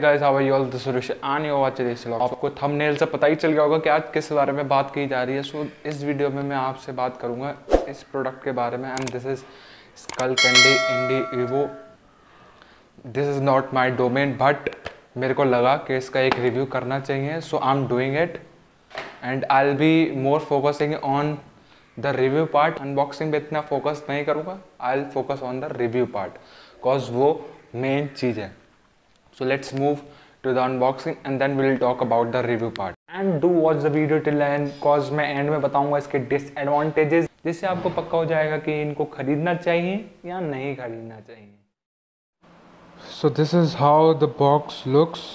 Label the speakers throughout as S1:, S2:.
S1: Guys how are you all, this is Suresh and you watching this vlog. आपको thumbnail से पता ही चल गया होगा कि आज किस बारे में बात की जा रही है। सो इस वीडियो में मैं आपसे बात करूंगा इस प्रोडक्ट के बारे में and this is Skullcandy Indy Evo. This is not my domain but मेरे को लगा कि इसका एक रिव्यू करना चाहिए, so I am doing it and I will be more focusing on the review part. Unboxing पे इतना फोकस नहीं करूँगा, I will focus on the review part because वो मेन चीज़ है। So let's move to the unboxing and then we'll talk about the review part. And do watch the video till end cause मैं end में बताऊंगा इसके disadvantages, जिससे आपको पक्का हो जाएगा कि इनको खरीदना चाहिए या नहीं खरीदना चाहिए। So this is how the box looks.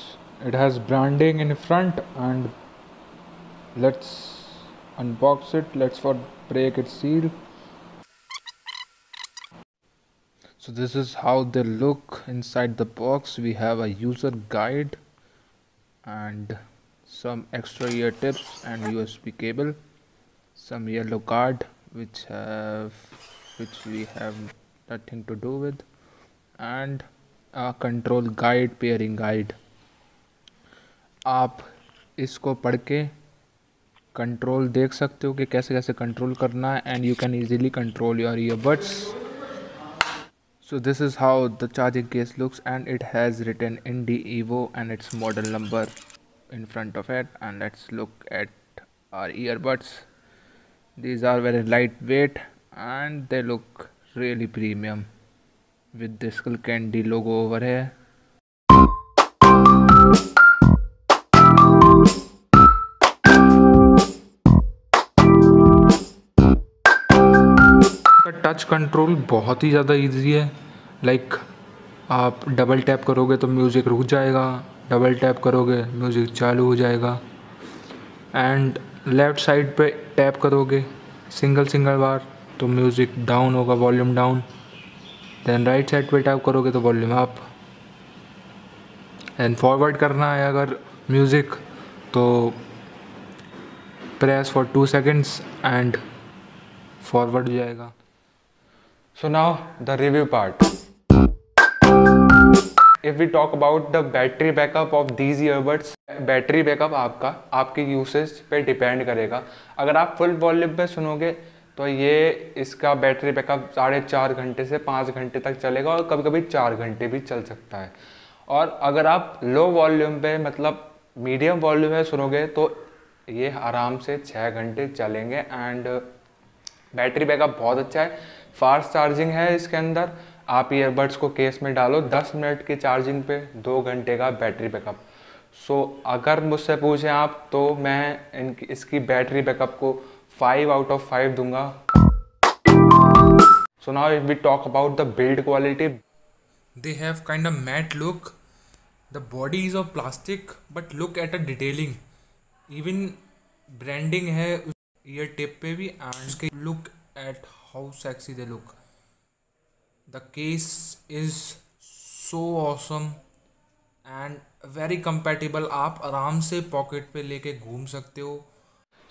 S1: It has branding in front and let's unbox it. Let's break its seal. So this is how they look inside the box. We have a user guide and some extra ear tips and USB cable, some yellow card which we have nothing to do with, and a control guide, pairing guide. आप इसको पढ़ के control देख सकते हो कि कैसे कैसे कंट्रोल करना है and you can easily control your earbuds. So this is how the charging case looks and it has written Indie Evo and its model number in front of it. And let's look at our earbuds. These are very lightweight and they look really premium with this Skullcandy logo over here. Touch control बहुत ही ज़्यादा easy है। Like आप double tap करोगे तो music रुक जाएगा, double tap करोगे music चालू हो जाएगा, एंड लेफ़्ट साइड पे टैप करोगे सिंगल बार तो म्यूज़िक डाउन होगा, volume down. Then right side पे टैप करोगे तो वॉल्यूम अप। एंड फॉरवर्ड करना है अगर म्यूज़िक तो press for 2 seconds and forward हो जाएगा। So now the review part. If we talk about the battery backup of these earbuds, battery backup आपकी यूसेज पे डिपेंड करेगा। अगर आप फुल वॉल्यूम पे सुनोगे तो ये इसका बैटरी बैकअप 4.5 घंटे से 5 घंटे तक चलेगा और कभी कभी 4 घंटे भी चल सकता है। और अगर आप लो वॉल्यूम पे मतलब मीडियम वॉल्यूम में सुनोगे तो ये आराम से 6 घंटे चलेंगे एंड बैटरी बैकअप बहुत अच्छा है। फास्ट चार्जिंग है इसके अंदर। आप ईयरबड्स को केस में डालो 10 मिनट की चार्जिंग पे 2 घंटे का बैटरी बैकअप। सो अगर मुझसे पूछें आप तो मैं इसकी बैटरी बैकअप को 5 out of 5 दूंगा। So now if we talk about the build quality, they have kind of matte look. The body is of plastic but look at a detailing, even branding है ear tip पे भी and look at how sexy they look. The case is so awesome and very compatible. आप आराम से pocket पे लेके घूम सकते हो।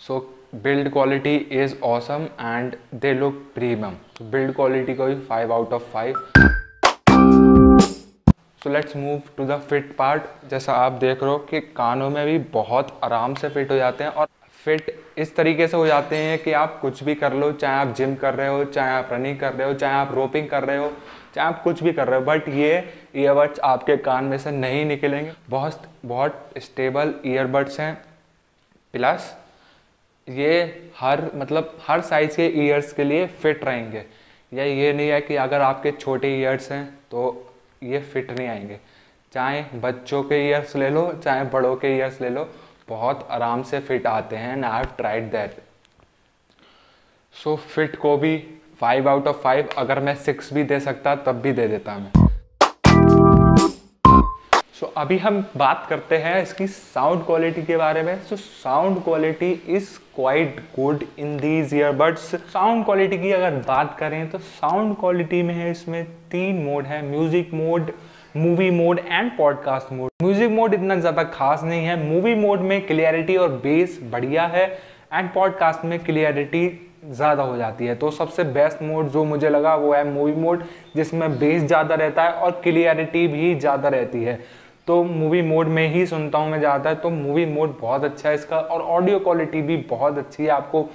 S1: So build quality is awesome and they look premium. So build quality को भी 5 out of 5. So let's move to the fit part. जैसा आप देख रहे हो कि कानों में भी बहुत आराम से फिट हो जाते हैं और फिट इस तरीके से हो जाते हैं कि आप कुछ भी कर लो, चाहे आप जिम कर रहे हो, चाहे आप रनिंग कर रहे हो, चाहे आप रोपिंग कर रहे हो, चाहे आप कुछ भी कर रहे हो, बट ये ईयरबड्स आपके कान में से नहीं निकलेंगे। बहुत स्टेबल ईयरबड्स हैं। प्लस ये हर साइज़ के ईयर्स के लिए फिट रहेंगे। या ये नहीं है कि अगर आपके छोटे ईयर्स हैं तो ये फिट नहीं आएंगे। चाहे बच्चों के ईयर्स ले लो, चाहे बड़ों के ईयर्स ले लो, बहुत आराम से फिट आते हैं and I have tried that. So fit को भी 5 out of 5, अगर मैं 6 भी दे सकता तब भी दे देता मैं। सो अभी हम बात करते हैं इसकी साउंड क्वालिटी के बारे में। So sound quality is quite good in these earbuds. Sound quality की अगर बात करें तो साउंड क्वालिटी में है इसमें 3 मोड है, music mode, movie mode and podcast mode. Music mode इतना ज़्यादा खास नहीं है। मूवी मोड में क्लियरिटी और बेस बढ़िया है एंड पॉडकास्ट में क्लियरिटी ज़्यादा हो जाती है। तो सबसे बेस्ट मोड जो मुझे लगा वो है मूवी मोड, जिसमें बेस ज़्यादा रहता है और क्लियरिटी भी ज़्यादा रहती है। तो मूवी मोड में ही सुनता हूँ मैं ज़्यादातर। तो मूवी मोड बहुत अच्छा है इसका, और ऑडियो क्वालिटी भी बहुत अच्छी है। आपको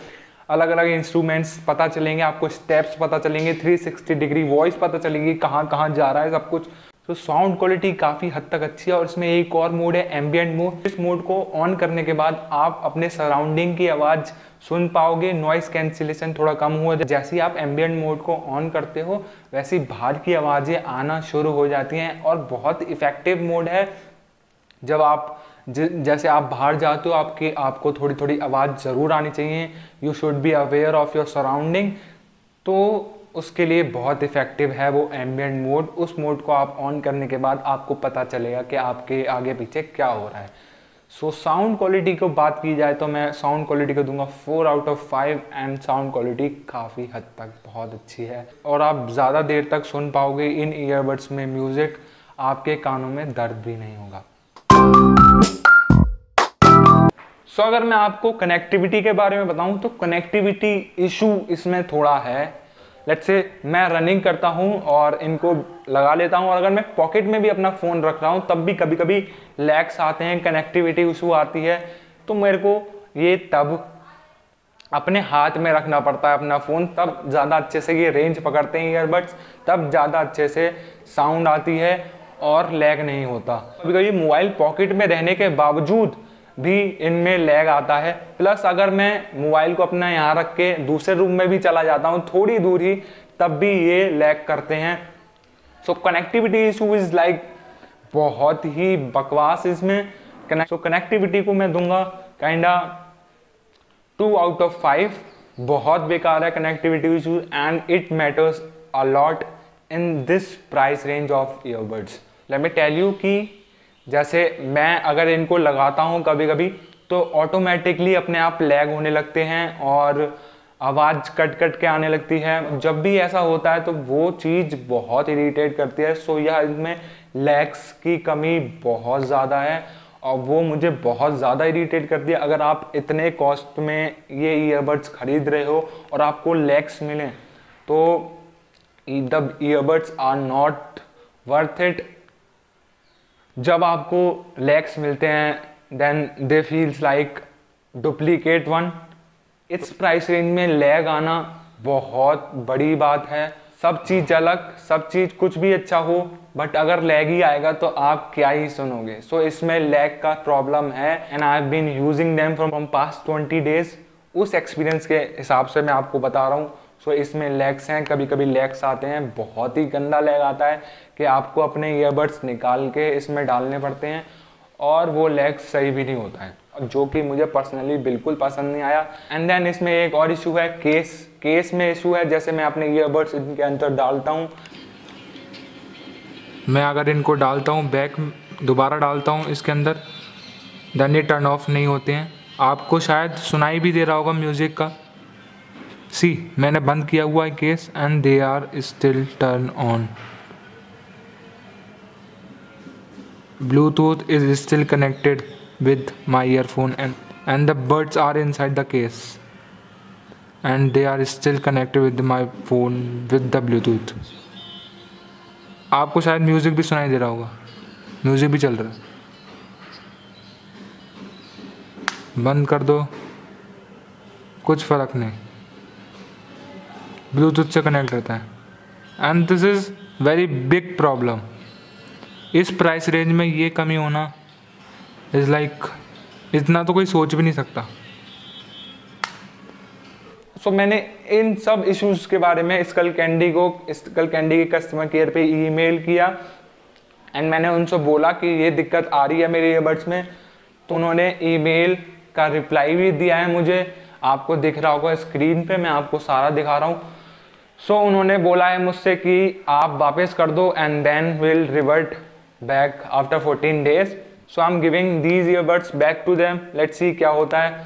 S1: अलग अलग इंस्ट्रूमेंट्स पता चलेंगे, आपको स्टेप्स पता चलेंगे, 360 डिग्री वॉइस पता चलेगी, कहाँ कहाँ जा रहा है सब कुछ। तो साउंड क्वालिटी काफ़ी हद तक अच्छी है। और इसमें एक और मोड है एम्बिएंट मोड। इस मोड को ऑन करने के बाद आप अपने सराउंडिंग की आवाज़ सुन पाओगे, नॉइस कैंसिलेशन थोड़ा कम हुआ। जैसे ही आप एम्बिएंट मोड को ऑन करते हो वैसे ही बाहर की आवाज़ें आना शुरू हो जाती हैं, और बहुत इफ़ेक्टिव मोड है। जब आप जैसे आप बाहर जाते हो आपको थोड़ी थोड़ी आवाज़ ज़रूर आनी चाहिए। You should be aware of your surrounding. तो उसके लिए बहुत इफ़ेक्टिव है वो एम्बिएंट मोड। उस मोड को आप ऑन करने के बाद आपको पता चलेगा कि आपके आगे पीछे क्या हो रहा है। सो साउंड क्वालिटी को बात की जाए तो मैं साउंड क्वालिटी को दूंगा 4 out of 5, and sound quality काफ़ी हद तक बहुत अच्छी है, और आप ज़्यादा देर तक सुन पाओगे इन ईयरबड्स में म्यूज़िक। आपके कानों में दर्द भी नहीं होगा। सो अगर मैं आपको कनेक्टिविटी के बारे में बताऊं तो कनेक्टिविटी इशू इसमें थोड़ा है। लेट्स से मैं रनिंग करता हूं और इनको लगा लेता हूं, और अगर मैं पॉकेट में भी अपना फ़ोन रख रहा हूं तब भी कभी कभी लैग्स आते हैं, कनेक्टिविटी इशू आती है। तो मेरे को ये तब अपने हाथ में रखना पड़ता है अपना फ़ोन, तब ज़्यादा अच्छे से ये रेंज पकड़ते हैं ईयरबड्स, तब ज़्यादा अच्छे से साउंड आती है और लैग नहीं होता। कभी कभी मोबाइल पॉकेट में रहने के बावजूद भी इनमें लैग आता है। प्लस अगर मैं मोबाइल को अपना यहाँ रख के दूसरे रूम में भी चला जाता हूँ थोड़ी दूर ही, तब भी ये लैग करते हैं। सो कनेक्टिविटी इशू इज़ लाइक बहुत ही बकवास इसमें। सो कनेक्टिविटी को मैं दूंगा काइंडा 2 आउट ऑफ 5। बहुत बेकार है connectivity issue, and it matters a lot in this price range of earbuds. Let me tell you कि जैसे मैं अगर इनको लगाता हूँ कभी कभी तो ऑटोमेटिकली अपने आप लैग होने लगते हैं और आवाज़ कट कट के आने लगती है। जब भी ऐसा होता है तो वो चीज़ बहुत इरिटेट करती है। सो यह इसमें लैग्स की कमी बहुत ज़्यादा है, और वो मुझे बहुत ज़्यादा इरिटेट करती है। अगर आप इतने कॉस्ट में ये ईयरबड्स खरीद रहे हो और आपको लैग्स मिलें तो the earbuds are not worth it. जब आपको लैग्स मिलते हैं then they feels like duplicate one. इस प्राइस रेंज में लैग आना बहुत बड़ी बात है। सब चीज़ अलग, सब चीज़ कुछ भी अच्छा हो, बट अगर लैग ही आएगा तो आप क्या ही सुनोगे। सो इसमें लैग का प्रॉब्लम है, and I have been using them from past 20 days. उस एक्सपीरियंस के हिसाब से मैं आपको बता रहा हूँ। सो इसमें लैग्स हैं, कभी कभी लैग्स आते हैं, बहुत ही गंदा लैग आता है कि आपको अपने ईयरबड्स निकाल के इसमें डालने पड़ते हैं, और वो लैग सही भी नहीं होता है, जो कि मुझे पर्सनली बिल्कुल पसंद नहीं आया। एंड देन इसमें एक और इशू है, केस में इशू है। जैसे मैं अपने ईयरबड्स इनके अंदर डालता हूँ, मैं अगर इनको डालता हूँ बैक दोबारा डालता हूँ इसके अंदर, देन ये टर्न ऑफ नहीं होते हैं। आपको शायद सुनाई भी दे रहा होगा म्यूज़िक का। सी मैंने बंद किया हुआ है case, and they are still turn on. Bluetooth is still connected with my earphone, and the buds are inside the case, and they are still connected with my phone with the Bluetooth. आपको शायद music भी सुनाई दे रहा होगा, music भी चल रहा है। बंद कर दो, कुछ फ़र्क नहीं, ब्लूटूथ से कनेक्ट रहता है। And this is very big problem. इस प्राइस रेंज में ये कमी होना इज़ लाइक इतना तो कोई सोच भी नहीं सकता। सो मैंने इन सब इश्यूज़ के बारे में स्कल कैंडी के कस्टमर केयर पे ईमेल किया, एंड मैंने उनसे बोला कि ये दिक्कत आ रही है मेरे ईयरबड्स में। तो उन्होंने ईमेल का रिप्लाई भी दिया है मुझे, आपको दिख रहा होगा स्क्रीन पे, मैं आपको सारा दिखा रहा हूँ। सो उन्होंने बोला है मुझसे कि आप वापस कर दो, and then will revert back after 14 days. So I am giving these earbuds back to them, let's see क्या होता है।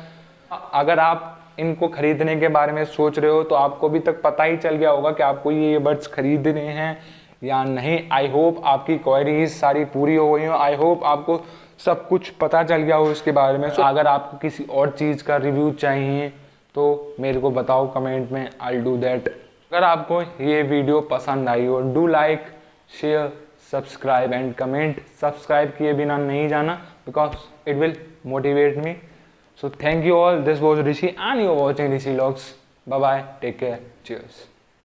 S1: अगर आप इनको खरीदने के बारे में सोच रहे हो तो आपको अभी तक पता ही चल गया होगा कि आपको ये ईयरबड्स खरीदने हैं या नहीं। आई होप आपकी क्वेरीज सारी पूरी हो गई हो, आई होप आपको सब कुछ पता चल गया हो इसके बारे में। अगर आपको किसी और चीज़ का रिव्यू चाहिए तो मेरे को बताओ कमेंट में, आई विल डू दैट। अगर आपको ये वीडियो पसंद आई हो, do like, share, subscribe and comment. Subscribe किए बिना नहीं जाना because it will motivate me. So thank you all, this was Rishi and you are watching Rishi vlogs. Bye bye, take care, cheers.